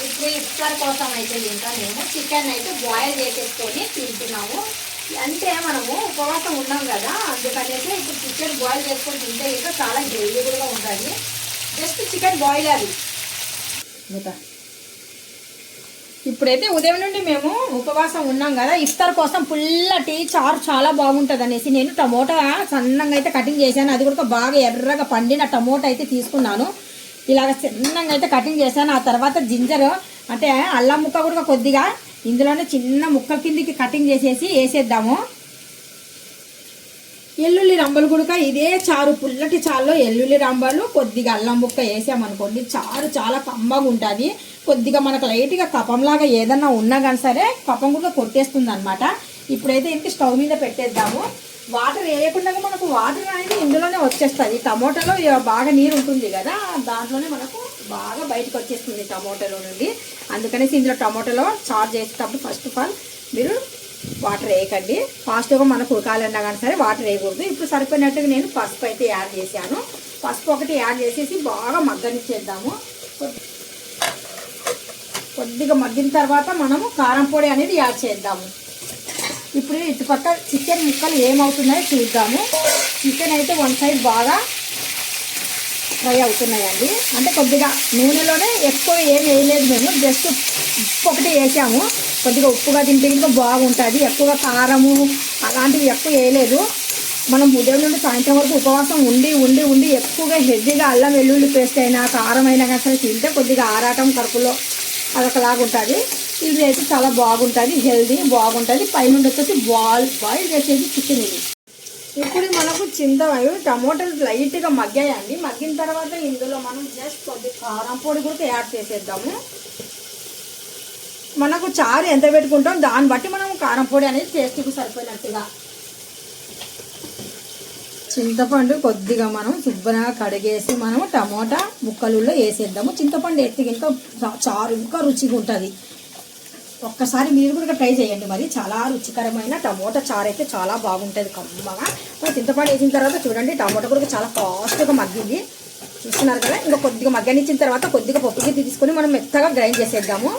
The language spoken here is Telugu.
ఇప్పుడు ఇఫ్తార్ కోసం అయితే ఇంకా మేము చికెన్ అయితే బాయిల్ చేసేసుకొని తింటున్నాము. అంటే మనము ఉపవాసం ఉన్నాం కదా, అందుకనేసి ఇప్పుడు చికెన్ బాయిల్ చేసుకొని తింటే ఇంకా చాలా హెల్దీ కూడా ఉంటుంది. జస్ట్ చికెన్ బాయిల్ అది. ఇప్పుడైతే ఉదయం నుండి మేము ఉపవాసం ఉన్నాం కదా, ఇఫ్తార్ కోసం పుల్లటి చారు చాలా బాగుంటుంది అనేసి నేను టమోటా సన్నంగా అయితే కటింగ్ చేశాను. అది కూడా బాగా ఎర్రగా పండిన టమోటా అయితే తీసుకున్నాను. ఇలాగ చిన్నంగా అయితే కటింగ్ చేశాను. ఆ తర్వాత జింజర్ అంటే అల్లం ముక్క కూడా కొద్దిగా ఇందులోనే చిన్న ముక్కల కిందికి కటింగ్ చేసేసి వేసేద్దాము. ఎల్లుల్లి రంబలు కూడా ఇదే చారు, పుల్లటి చారులో ఎల్లుల్లి రంబలు కొద్దిగా అల్లం ముక్క వేసామనుకోండి చారు చాలా కమ్మగా ఉంటుంది. కొద్దిగా మనకు లైట్గా కపంలాగా ఏదన్నా ఉన్నా కానీ సరే కపం కూడా కొట్టేస్తుంది అనమాట. ఇప్పుడైతే ఇంక స్టవ్ మీద పెట్టేద్దాము. వాటర్ వేయకుండా మనకు వాటర్ అనేది ఇందులోనే వచ్చేస్తుంది. టమోటాలో బాగా నీరు ఉంటుంది కదా, దాంట్లోనే మనకు బాగా బయటకు వచ్చేస్తుంది టమోటాలో నుండి. అందుకనేసి ఇందులో టమోటాలో చారు చేసేటప్పుడు ఫస్ట్ ఆఫ్ ఆల్ మీరు వాటర్ వేయకండి. ఫాస్ట్గా మనకు ఉడకాలన్నా కానీ సరే వాటర్ వేయకూడదు. ఇప్పుడు సరిపోయినట్టుగా నేను పసుపు అయితే యాడ్ చేశాను. పసుపు ఒకటి యాడ్ చేసేసి బాగా మగ్గనిచ్చేద్దాము. కొద్దిగా మగ్గిన తర్వాత మనము కారం పొడి అనేది యాడ్ చేద్దాము. ఇప్పుడు ఇటుపక్క చికెన్ ముక్కలు ఏమవుతున్నాయో చూద్దాము. చికెన్ అయితే వన్ సైడ్ బాగా ఫ్రై అవుతున్నాయండి. అంటే కొద్దిగా నూనెలోనే ఎక్కువ ఏం వేయలేదు, మేము జస్ట్ ఉప్పు ఒకటి వేసాము. కొద్దిగా ఉప్పుగా తింటే ఇంకా బాగుంటుంది. ఎక్కువగా కారము అలాంటివి ఎక్కువ వేయలేదు. మనం ఉదయం నుండి సాయంత్రం వరకు ఉపవాసం ఉండి ఉండి ఉండి ఎక్కువగా హెవీగా అల్లం వెల్లుల్లి పేస్ట్ అయినా కారం అయినా కానీ సరే తింటే కొద్దిగా ఆరాటం కడుపులో అదొకలాగా ఉంటుంది. ఇది అయితే చాలా బాగుంటుంది, హెల్దీ బాగుంటుంది. పైనుండి వచ్చేసి బాయిల్ చేసేది చికెన్ ఇది. ఇప్పుడు మనకు టమోటాలు లైట్గా మగ్గాయండి. మగ్గిన తర్వాత ఇందులో మనం జస్ట్ కొద్దిగా కారం పొడి కూడా యాడ్ చేసేద్దాము. మనకు చారు ఎంత పెట్టుకుంటాం దాన్ని బట్టి మనం కారం పొడి అనేది టేస్ట్కి సరిపోయినట్టుగా. చింతపండు కొద్దిగా మనం శుభ్రంగా కడిగేసి మనం టమోటా ముక్కలలో వేసేద్దాము. చింతపండు ఎత్తి ఇంకా చారు ఇంకా రుచిగా ఉంటుంది. ఒక్కసారి మీరు కూడా ట్రై చేయండి. మరి చాలా రుచికరమైన టమోటా చారు అయితే చాలా బాగుంటుంది కమ్మగా. చింతపండు వేసిన తర్వాత చూడండి టమోటా కూడా చాలా ఫాస్ట్గా మగ్గింది, చూస్తున్నారు కదా. ఇంకా కొద్దిగా మగ్గనిచ్చిన తర్వాత కొద్దిగా పప్పు గిన్నె తీసుకొని మనం మెత్తగా గ్రైండ్ చేసేద్దాము.